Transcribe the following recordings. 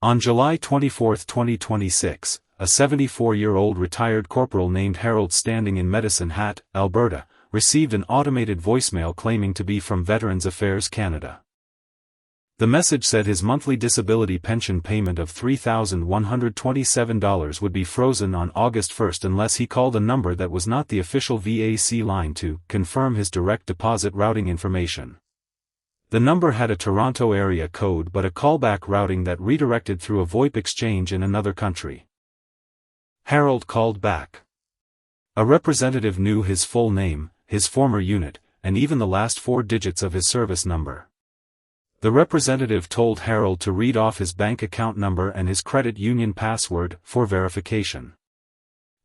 On July 24, 2026, a 74-year-old retired corporal named Harold standing in Medicine Hat, Alberta, received an automated voicemail claiming to be from Veterans Affairs Canada. The message said his monthly disability pension payment of $3,127 would be frozen on August 1 unless he called a number that was not the official VAC line to confirm his direct deposit routing information. The number had a Toronto area code but a callback routing that redirected through a VoIP exchange in another country. Harold called back. A representative knew his full name, his former unit, and even the last 4 digits of his service number. The representative told Harold to read off his bank account number and his credit union password for verification.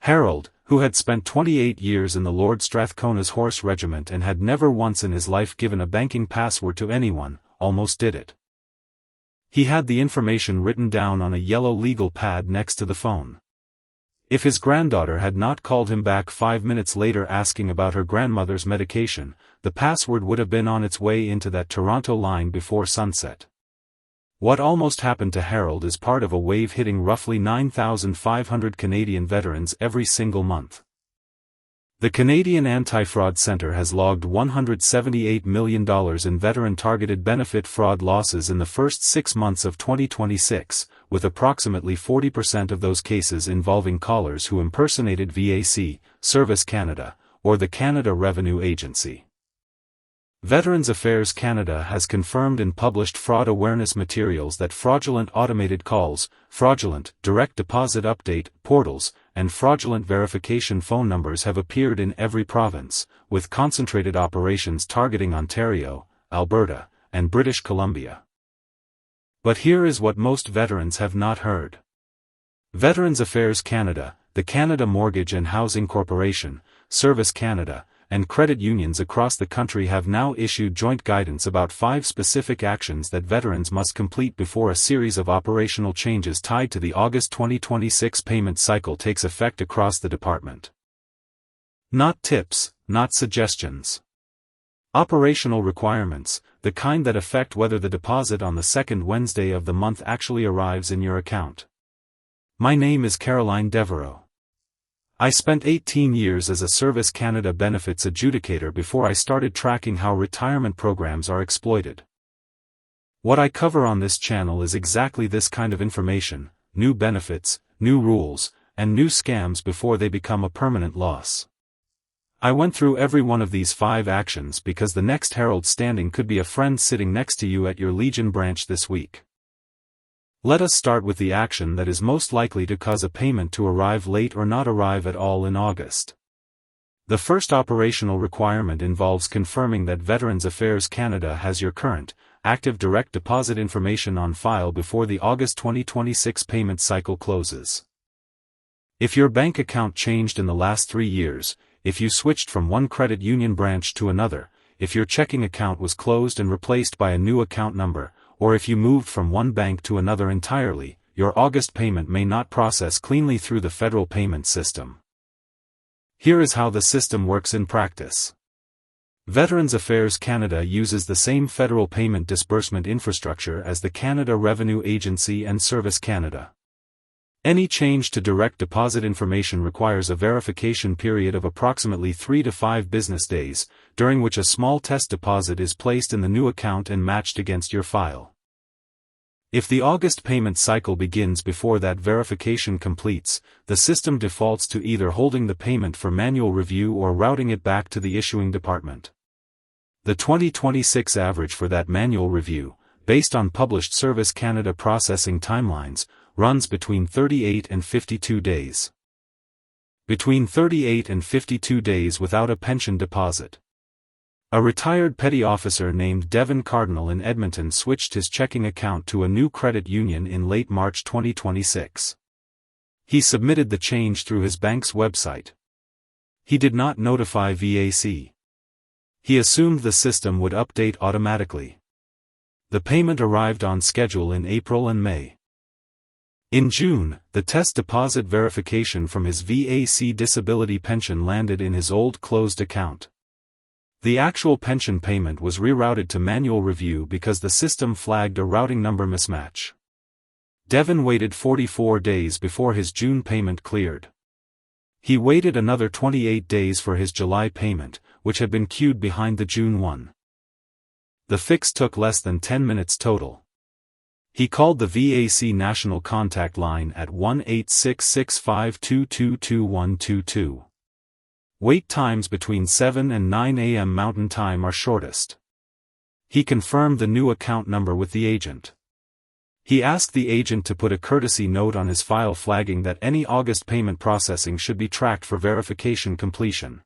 Harold, who had spent 28 years in the Lord Strathcona's Horse Regiment and had never once in his life given a banking password to anyone, almost did it. He had the information written down on a yellow legal pad next to the phone. If his granddaughter had not called him back 5 minutes later asking about her grandmother's medication, the password would have been on its way into that Toronto line before sunset. What almost happened to Harold is part of a wave hitting roughly 9,500 Canadian veterans every single month. The Canadian Anti-Fraud Centre has logged $178 million in veteran-targeted benefit fraud losses in the first 6 months of 2026, with approximately 40% of those cases involving callers who impersonated VAC, Service Canada, or the Canada Revenue Agency. Veterans Affairs Canada has confirmed in published fraud awareness materials that fraudulent automated calls, fraudulent direct deposit update portals, and fraudulent verification phone numbers have appeared in every province, with concentrated operations targeting Ontario, Alberta, and British Columbia. But here is what most veterans have not heard. Veterans Affairs Canada, the Canada Mortgage and Housing Corporation, Service Canada, and credit unions across the country have now issued joint guidance about 5 specific actions that veterans must complete before a series of operational changes tied to the August 2026 payment cycle takes effect across the department. Not tips, not suggestions. Operational requirements, the kind that affect whether the deposit on the second Wednesday of the month actually arrives in your account. My name is Caroline Devereaux. I spent 18 years as a Service Canada benefits adjudicator before I started tracking how retirement programs are exploited. What I cover on this channel is exactly this kind of information: new benefits, new rules, and new scams before they become a permanent loss. I went through every one of these 5 actions because the next Harold standing could be a friend sitting next to you at your Legion branch this week. Let us start with the action that is most likely to cause a payment to arrive late or not arrive at all in August. The first operational requirement involves confirming that Veterans Affairs Canada has your current, active direct deposit information on file before the August 2026 payment cycle closes. If your bank account changed in the last 3 years, if you switched from one credit union branch to another, if your checking account was closed and replaced by a new account number, or if you moved from one bank to another entirely, your August payment may not process cleanly through the federal payment system. Here is how the system works in practice. Veterans Affairs Canada uses the same federal payment disbursement infrastructure as the Canada Revenue Agency and Service Canada. Any change to direct deposit information requires a verification period of approximately 3 to 5 business days, during which a small test deposit is placed in the new account and matched against your file. If the August payment cycle begins before that verification completes, the system defaults to either holding the payment for manual review or routing it back to the issuing department. The 2026 average for that manual review, based on published Service Canada processing timelines, runs between 38 and 52 days. Between 38 and 52 days without a pension deposit. A retired petty officer named Devin Cardinal in Edmonton switched his checking account to a new credit union in late March 2026. He submitted the change through his bank's website. He did not notify VAC. He assumed the system would update automatically. The payment arrived on schedule in April and May. In June, the test deposit verification from his VAC disability pension landed in his old closed account. The actual pension payment was rerouted to manual review because the system flagged a routing number mismatch. Devin waited 44 days before his June payment cleared. He waited another 28 days for his July payment, which had been queued behind the June one. The fix took less than 10 minutes total. He called the VAC National Contact Line at 1-866-522-2122. Wait times between 7 and 9 a.m. Mountain Time are shortest. He confirmed the new account number with the agent. He asked the agent to put a courtesy note on his file flagging that any August payment processing should be tracked for verification completion.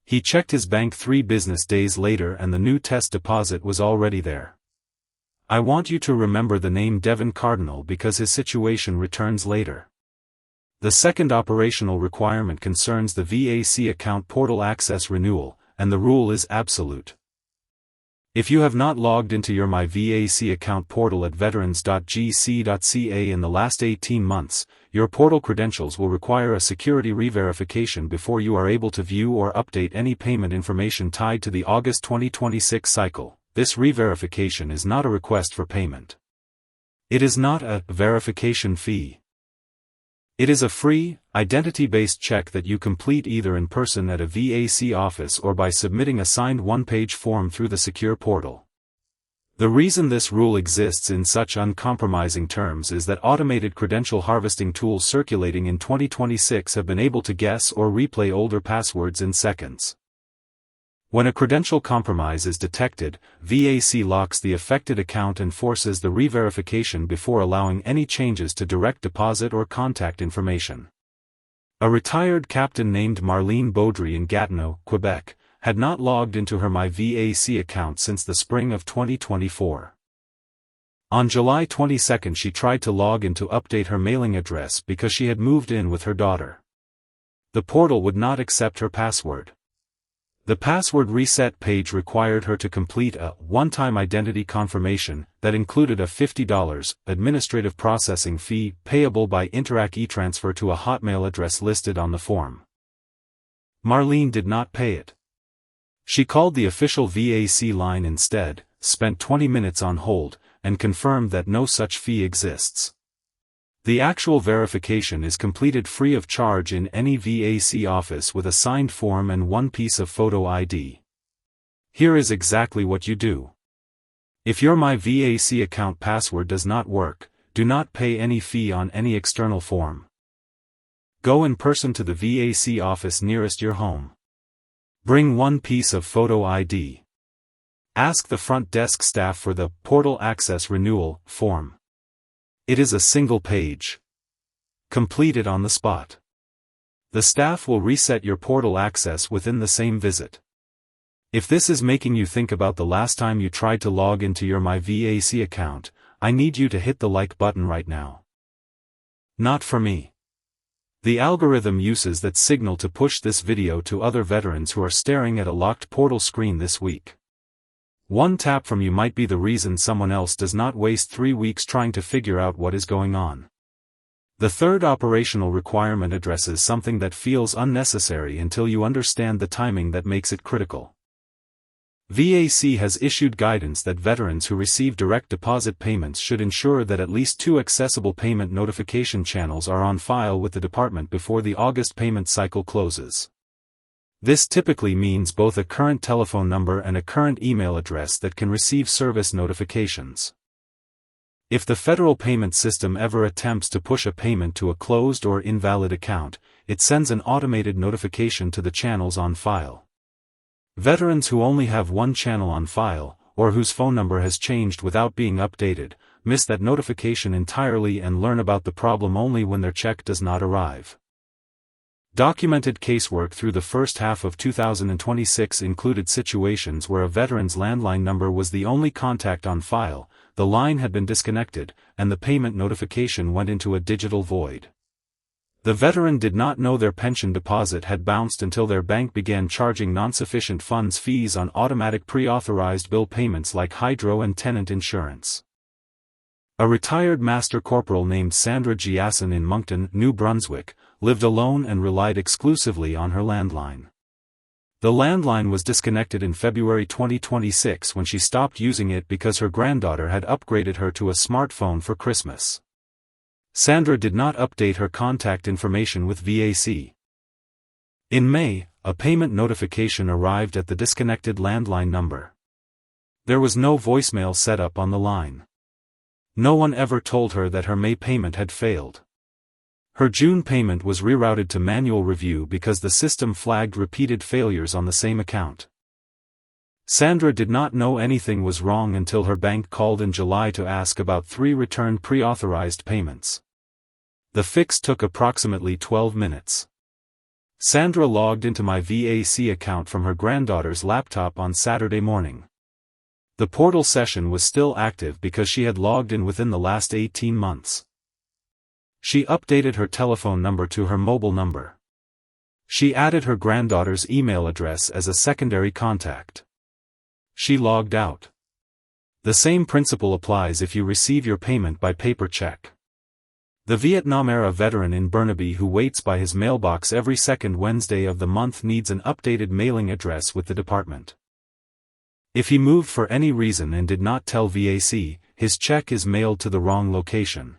He checked his bank 3 business days later and the new test deposit was already there. I want you to remember the name Devin Cardinal because his situation returns later. The second operational requirement concerns the VAC account portal access renewal, and the rule is absolute. If you have not logged into your MyVAC account portal at veterans.gc.ca in the last 18 months, your portal credentials will require a security re-verification before you are able to view or update any payment information tied to the August 2026 cycle. This re-verification is not a request for payment. It is not a verification fee. It is a free, identity-based check that you complete either in person at a VAC office or by submitting a signed one-page form through the secure portal. The reason this rule exists in such uncompromising terms is that automated credential harvesting tools circulating in 2026 have been able to guess or replay older passwords in seconds. When a credential compromise is detected, VAC locks the affected account and forces the re-verification before allowing any changes to direct deposit or contact information. A retired captain named Marlene Baudry in Gatineau, Quebec, had not logged into her MyVAC account since the spring of 2024. On July 22 she tried to log in to update her mailing address because she had moved in with her daughter. The portal would not accept her password. The password reset page required her to complete a one-time identity confirmation that included a $50 administrative processing fee payable by Interac e-transfer to a Hotmail address listed on the form. Marlene did not pay it. She called the official VAC line instead, spent 20 minutes on hold, and confirmed that no such fee exists. The actual verification is completed free of charge in any VAC office with a signed form and one piece of photo ID. Here is exactly what you do. If your MyVAC account password does not work, do not pay any fee on any external form. Go in person to the VAC office nearest your home. Bring one piece of photo ID. Ask the front desk staff for the Portal Access Renewal form. It is a single page. Complete it on the spot. The staff will reset your portal access within the same visit. If this is making you think about the last time you tried to log into your MyVAC account, I need you to hit the like button right now. Not for me. The algorithm uses that signal to push this video to other veterans who are staring at a locked portal screen this week. One tap from you might be the reason someone else does not waste 3 weeks trying to figure out what is going on. The third operational requirement addresses something that feels unnecessary until you understand the timing that makes it critical. VAC has issued guidance that veterans who receive direct deposit payments should ensure that at least 2 accessible payment notification channels are on file with the department before the August payment cycle closes. This typically means both a current telephone number and a current email address that can receive service notifications. If the federal payment system ever attempts to push a payment to a closed or invalid account, it sends an automated notification to the channels on file. Veterans who only have one channel on file, or whose phone number has changed without being updated, miss that notification entirely and learn about the problem only when their check does not arrive. Documented casework through the first half of 2026 included situations where a veteran's landline number was the only contact on file, the line had been disconnected, and the payment notification went into a digital void. The veteran did not know their pension deposit had bounced until their bank began charging non-sufficient funds fees on automatic pre-authorized bill payments like hydro and tenant insurance. A retired master corporal named Sandra Giasson in Moncton, New Brunswick, lived alone and relied exclusively on her landline. The landline was disconnected in February 2026 when she stopped using it because her granddaughter had upgraded her to a smartphone for Christmas. Sandra did not update her contact information with VAC. In May, a payment notification arrived at the disconnected landline number. There was no voicemail set up on the line. No one ever told her that her May payment had failed. Her June payment was rerouted to manual review because the system flagged repeated failures on the same account. Sandra did not know anything was wrong until her bank called in July to ask about 3 returned pre-authorized payments. The fix took approximately 12 minutes. Sandra logged into my VAC account from her granddaughter's laptop on Saturday morning. The portal session was still active because she had logged in within the last 18 months. She updated her telephone number to her mobile number. She added her granddaughter's email address as a secondary contact. She logged out. The same principle applies if you receive your payment by paper check. The Vietnam-era veteran in Burnaby who waits by his mailbox every second Wednesday of the month needs an updated mailing address with the department. If he moved for any reason and did not tell VAC, his check is mailed to the wrong location.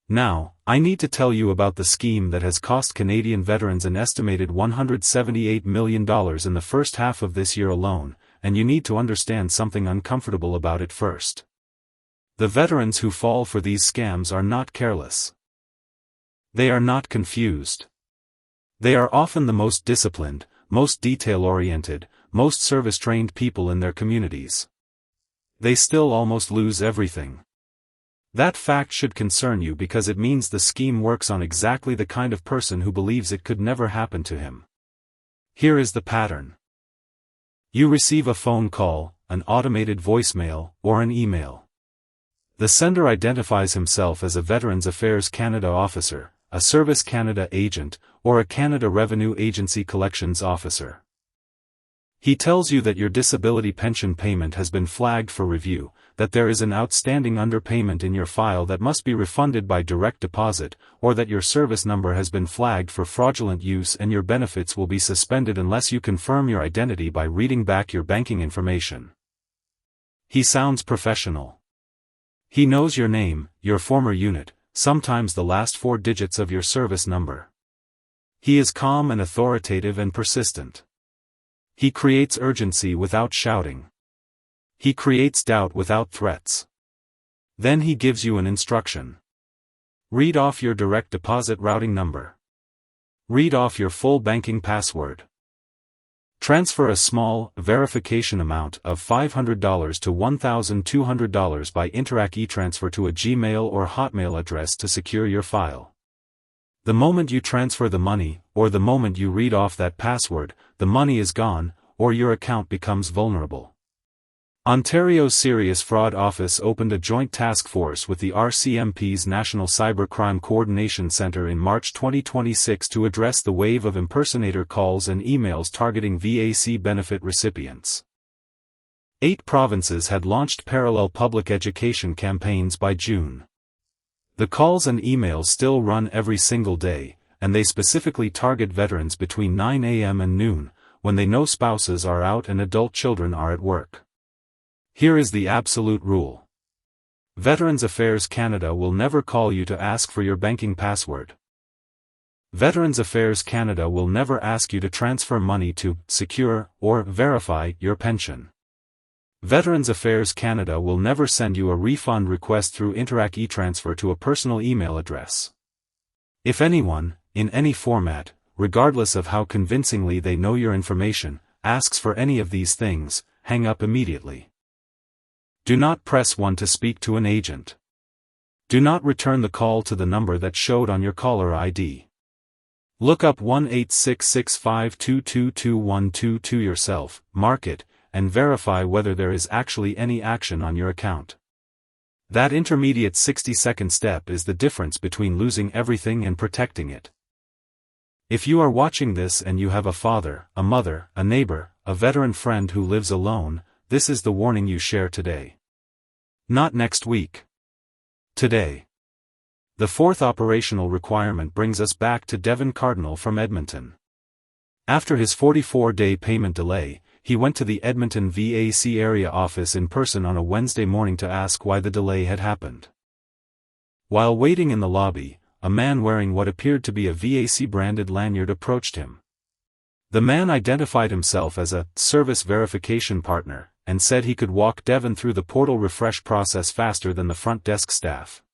Now, I need to tell you about the scheme that has cost Canadian veterans an estimated $178 million in the first half of this year alone, and you need to understand something uncomfortable about it first. The veterans who fall for these scams are not careless. They are not confused. They are often the most disciplined, most detail-oriented, most service-trained people in their communities. They still almost lose everything. That fact should concern you because it means the scheme works on exactly the kind of person who believes it could never happen to him. Here is the pattern. You receive a phone call, an automated voicemail, or an email. The sender identifies himself as a Veterans Affairs Canada officer, a Service Canada agent, or a Canada Revenue Agency collections officer. He tells you that your disability pension payment has been flagged for review, that there is an outstanding underpayment in your file that must be refunded by direct deposit, or that your service number has been flagged for fraudulent use and your benefits will be suspended unless you confirm your identity by reading back your banking information. He sounds professional. He knows your name, your former unit, sometimes the last 4 digits of your service number. He is calm and authoritative and persistent. He creates urgency without shouting. He creates doubt without threats. Then he gives you an instruction. Read off your direct deposit routing number. Read off your full banking password. Transfer a small, verification amount of $500 to $1,200 by Interac e-transfer to a Gmail or Hotmail address to secure your file. The moment you transfer the money, or the moment you read off that password, the money is gone, or your account becomes vulnerable. Ontario's Serious Fraud Office opened a joint task force with the RCMP's National Cybercrime Coordination Centre in March 2026 to address the wave of impersonator calls and emails targeting VAC benefit recipients. 8 provinces had launched parallel public education campaigns by June. The calls and emails still run every single day, and they specifically target veterans between 9 a.m. and noon, when they know spouses are out and adult children are at work. Here is the absolute rule. Veterans Affairs Canada will never call you to ask for your banking password. Veterans Affairs Canada will never ask you to transfer money to, secure, or verify your pension. Veterans Affairs Canada will never send you a refund request through Interac e-transfer to a personal email address. If anyone, in any format, regardless of how convincingly they know your information, asks for any of these things, hang up immediately. Do not press 1 to speak to an agent. Do not return the call to the number that showed on your caller ID. Look up 1-866-522-2122 yourself, mark it, and verify whether there is actually any action on your account. That intermediate 60-second step is the difference between losing everything and protecting it. If you are watching this and you have a father, a mother, a neighbor, a veteran friend who lives alone, this is the warning you share today. Not next week. Today. The 4th operational requirement brings us back to Devin Cardinal from Edmonton. After his 44-day payment delay, he went to the Edmonton VAC area office in person on a Wednesday morning to ask why the delay had happened. While waiting in the lobby, a man wearing what appeared to be a VAC-branded lanyard approached him. The man identified himself as a service verification partner, and said he could walk Devon through the portal refresh process faster than the front desk staff.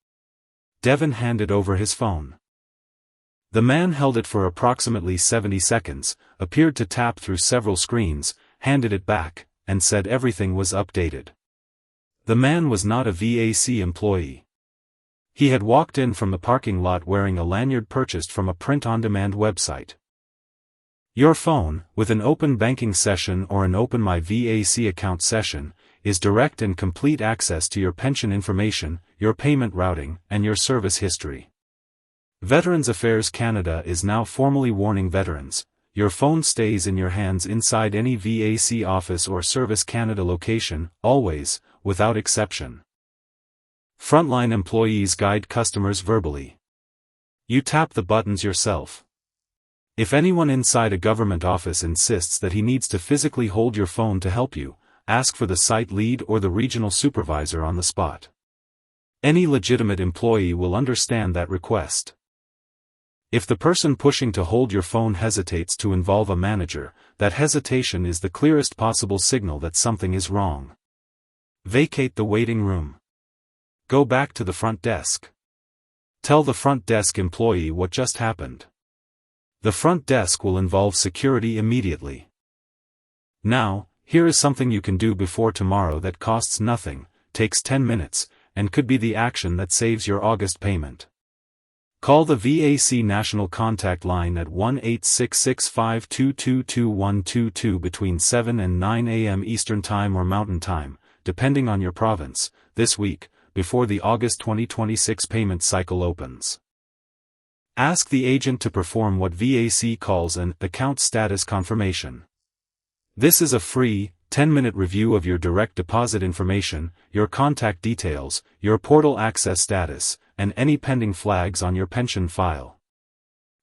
Devon handed over his phone. The man held it for approximately 70 seconds, appeared to tap through several screens, handed it back, and said everything was updated. The man was not a VAC employee. He had walked in from the parking lot wearing a lanyard purchased from a print-on-demand website. Your phone, with an open banking session or an Open My VAC account session, is direct and complete access to your pension information, your payment routing, and your service history. Veterans Affairs Canada is now formally warning veterans, your phone stays in your hands inside any VAC office or Service Canada location, always, without exception. Frontline employees guide customers verbally. You tap the buttons yourself. If anyone inside a government office insists that he needs to physically hold your phone to help you, ask for the site lead or the regional supervisor on the spot. Any legitimate employee will understand that request. If the person pushing to hold your phone hesitates to involve a manager, that hesitation is the clearest possible signal that something is wrong. Vacate the waiting room. Go back to the front desk. Tell the front desk employee what just happened. The front desk will involve security immediately. Now, here is something you can do before tomorrow that costs nothing, takes 10 minutes, and could be the action that saves your August payment. Call the VAC National Contact Line at 1-866-522-2122 between 7 and 9 a.m. Eastern Time or Mountain Time, depending on your province, this week, before the August 2026 payment cycle opens. Ask the agent to perform what VAC calls an account status confirmation. This is a free, 10-minute review of your direct deposit information, your contact details, your portal access status, and any pending flags on your pension file.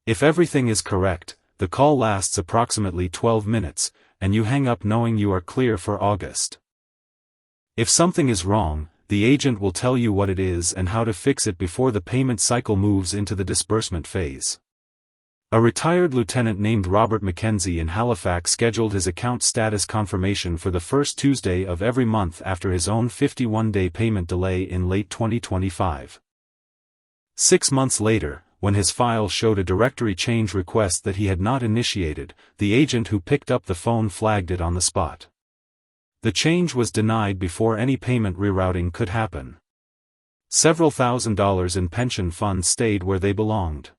If everything is correct, the call lasts approximately 12 minutes, and you hang up knowing you are clear for August. If something is wrong, the agent will tell you what it is and how to fix it before the payment cycle moves into the disbursement phase. A retired lieutenant named Robert Mackenzie in Halifax scheduled his account status confirmation for the first Tuesday of every month after his own 51-day payment delay in late 2025. 6 months later, when his file showed a directory change request that he had not initiated, the agent who picked up the phone flagged it on the spot. The change was denied before any payment rerouting could happen. Several $1,000s in pension funds stayed where they belonged.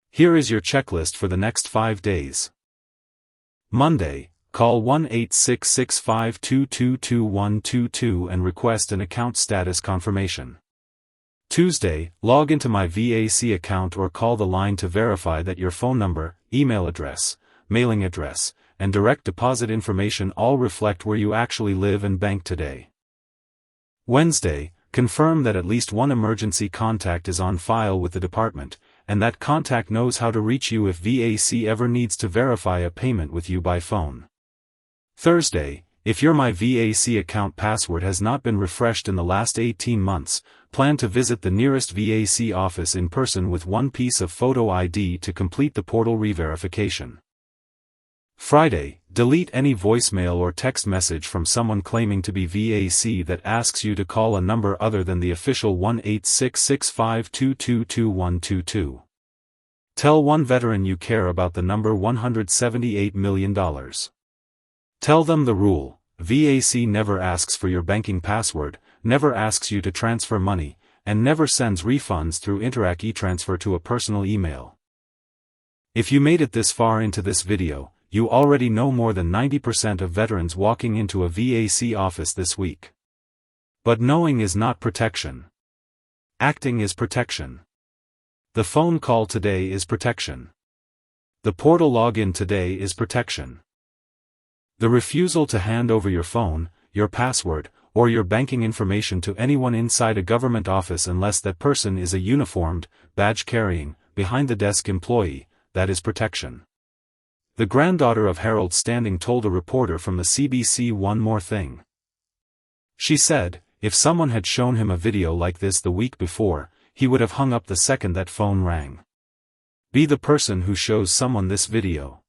Here is your checklist for the next 5 days. Monday, call 1-866-522-2122 and request an account status confirmation. Tuesday, log into my VAC account or call the line to verify that your phone number, email address, mailing address, and direct deposit information all reflect where you actually live and bank today. Wednesday, confirm that at least one emergency contact is on file with the department, and that contact knows how to reach you if VAC ever needs to verify a payment with you by phone. Thursday, if your My VAC account password has not been refreshed in the last 18 months, plan to visit the nearest VAC office in person with one piece of photo ID to complete the portal re-verification. Friday, delete any voicemail or text message from someone claiming to be VAC that asks you to call a number other than the official 1-866-522-2122. Tell one veteran you care about the number $178 million. Tell them the rule: VAC never asks for your banking password, never asks you to transfer money, and never sends refunds through Interac e-transfer to a personal email. If you made it this far into this video, you already know more than 90% of veterans walking into a VAC office this week. But knowing is not protection. Acting is protection. The phone call today is protection. The portal login today is protection. The refusal to hand over your phone, your password, or your banking information to anyone inside a government office unless that person is a uniformed, badge-carrying, behind-the-desk employee, that is protection. The granddaughter of Harold Standing told a reporter from the CBC one more thing. She said, if someone had shown him a video like this the week before, he would have hung up the second that phone rang. Be the person who shows someone this video.